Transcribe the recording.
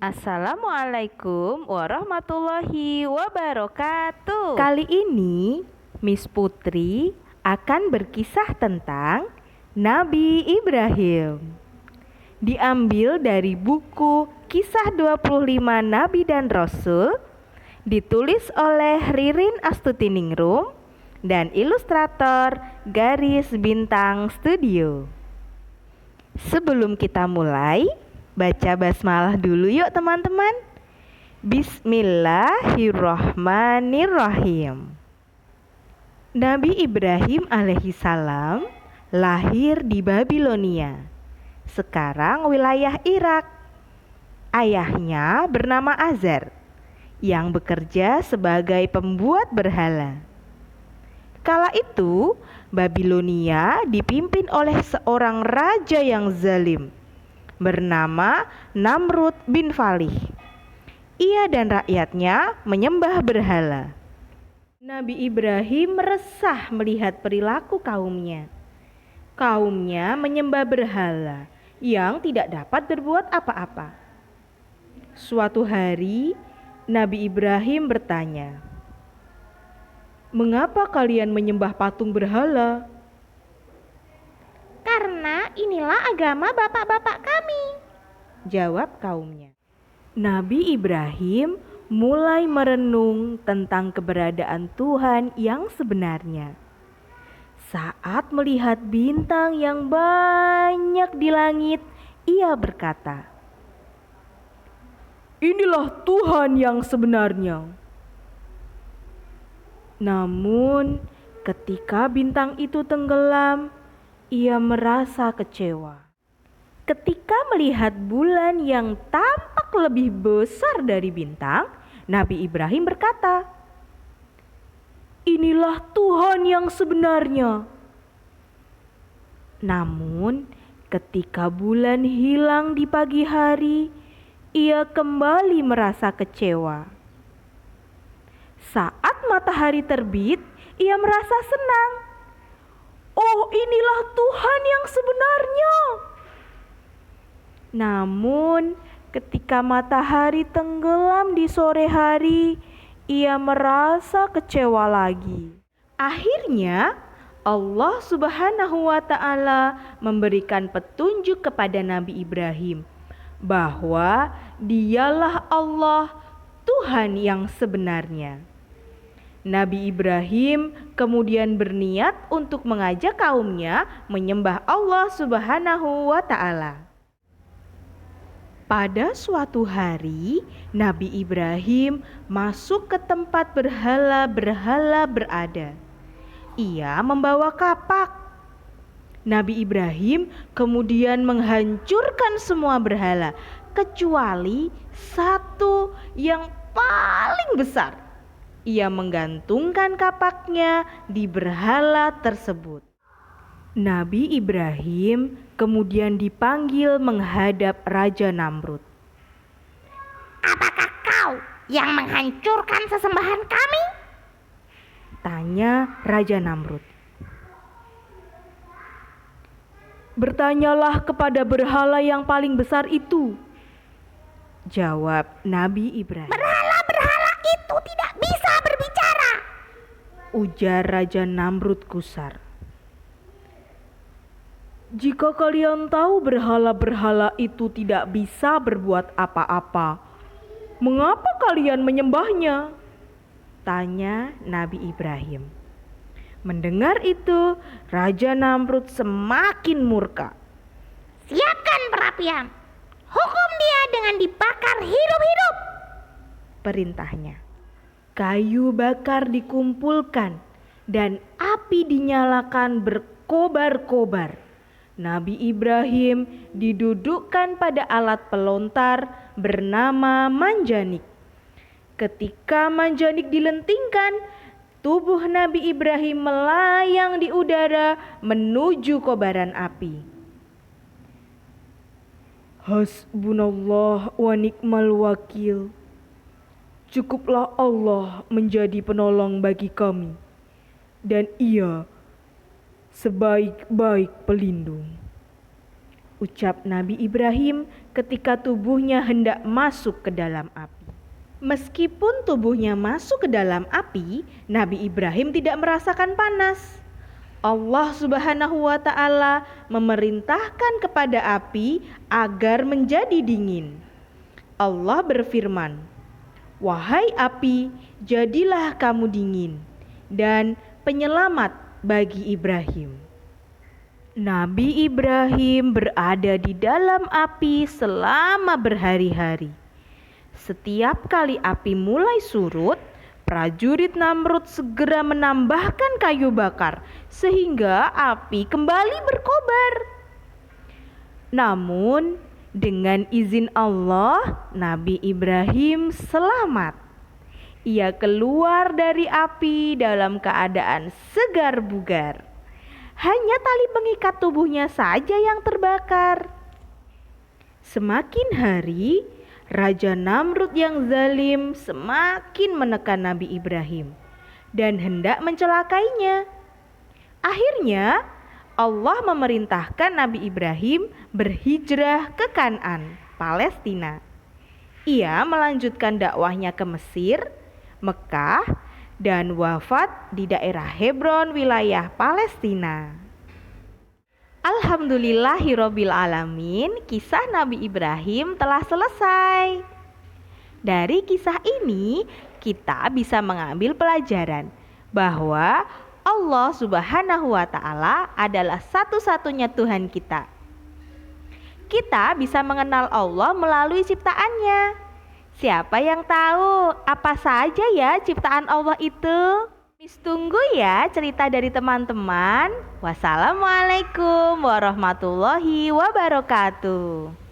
Assalamualaikum warahmatullahi wabarakatuh. Kali ini Miss Putri akan berkisah tentang Nabi Ibrahim. Diambil dari buku Kisah 25 Nabi dan Rasul, ditulis oleh Ririn Astutiningrum dan ilustrator Garis Bintang Studio. Sebelum kita mulai, baca basmalah dulu yuk teman-teman. Bismillahirrahmanirrahim. Nabi Ibrahim alaihissalam lahir di Babilonia, sekarang wilayah Irak. Ayahnya bernama Azar, yang bekerja sebagai pembuat berhala. Kala itu, Babilonia dipimpin oleh seorang raja yang zalim bernama Namrud bin Falih. Ia dan rakyatnya menyembah berhala. Nabi Ibrahim resah melihat perilaku kaumnya. Kaumnya menyembah berhala yang tidak dapat berbuat apa-apa. Suatu hari, Nabi Ibrahim bertanya, "Mengapa kalian menyembah patung berhala?" "Karena inilah agama bapak-bapak kami," jawab kaumnya. Nabi Ibrahim mulai merenung tentang keberadaan Tuhan yang sebenarnya. Saat melihat bintang yang banyak di langit, ia berkata, "Inilah Tuhan yang sebenarnya." Namun, ketika bintang itu tenggelam, ia merasa kecewa. Ketika melihat bulan yang tampak lebih besar dari bintang, Nabi Ibrahim berkata, "Inilah Tuhan yang sebenarnya." Namun, ketika bulan hilang di pagi hari, ia kembali merasa kecewa. Saat matahari terbit, ia merasa senang. "Oh, inilah Tuhan yang sebenarnya." Namun, ketika matahari tenggelam di sore hari, ia merasa kecewa lagi. Akhirnya, Allah Subhanahu wa Ta'ala memberikan petunjuk kepada Nabi Ibrahim bahwa Dialah Allah, Tuhan yang sebenarnya. Nabi Ibrahim kemudian berniat untuk mengajak kaumnya menyembah Allah Subhanahu wa Ta'ala. Pada suatu hari, Nabi Ibrahim masuk ke tempat berhala-berhala berada. Ia membawa kapak. Nabi Ibrahim kemudian menghancurkan semua berhala, kecuali satu yang paling besar. Ia menggantungkan kapaknya di berhala tersebut. Nabi Ibrahim kemudian dipanggil menghadap Raja Namrud. "Apakah kau yang menghancurkan sesembahan kami?" tanya Raja Namrud. "Bertanyalah kepada berhala yang paling besar itu," jawab Nabi Ibrahim. "Berhala-berhala itu tidak bisa berbicara," ujar Raja Namrud gusar. "Jika kalian tahu berhala-berhala itu tidak bisa berbuat apa-apa, mengapa kalian menyembahnya?" tanya Nabi Ibrahim. Mendengar itu, Raja Namrud semakin murka. "Siapkan perapian, hukum dia dengan dibakar hidup-hidup," perintahnya. Kayu bakar dikumpulkan dan api dinyalakan berkobar-kobar. Nabi Ibrahim didudukkan pada alat pelontar bernama manjanik. Ketika manjanik dilentingkan, tubuh Nabi Ibrahim melayang di udara menuju kobaran api. "Hasbunallah wa ni'mal wakil. Cukuplah Allah menjadi penolong bagi kami, dan Ia sebaik-baik pelindung," ucap Nabi Ibrahim ketika tubuhnya hendak masuk ke dalam api. Meskipun tubuhnya masuk ke dalam api, Nabi Ibrahim tidak merasakan panas. Allah Subhanahu wa Ta'ala memerintahkan kepada api agar menjadi dingin. Allah berfirman, "Wahai api, jadilah kamu dingin dan penyelamat bagi Ibrahim." Nabi Ibrahim berada di dalam api selama berhari-hari. Setiap kali api mulai surut, prajurit Namrud segera menambahkan kayu bakar sehingga api kembali berkobar. Namun, dengan izin Allah, Nabi Ibrahim selamat. Ia keluar dari api dalam keadaan segar bugar. Hanya tali pengikat tubuhnya saja yang terbakar. Semakin hari, Raja Namrud yang zalim semakin menekan Nabi Ibrahim dan hendak mencelakainya. Akhirnya, Allah memerintahkan Nabi Ibrahim berhijrah ke Kan'an, Palestina. Ia melanjutkan dakwahnya ke Mesir, Mekah, dan wafat di daerah Hebron, wilayah Palestina. Alhamdulillahirabbil alamin, kisah Nabi Ibrahim telah selesai. Dari kisah ini, kita bisa mengambil pelajaran bahwa Allah Subhanahu wa Ta'ala adalah satu-satunya Tuhan kita. Kita bisa mengenal Allah melalui ciptaannya. Siapa yang tahu apa saja ya ciptaan Allah itu? Tunggu ya cerita dari teman-teman. Wassalamualaikum warahmatullahi wabarakatuh.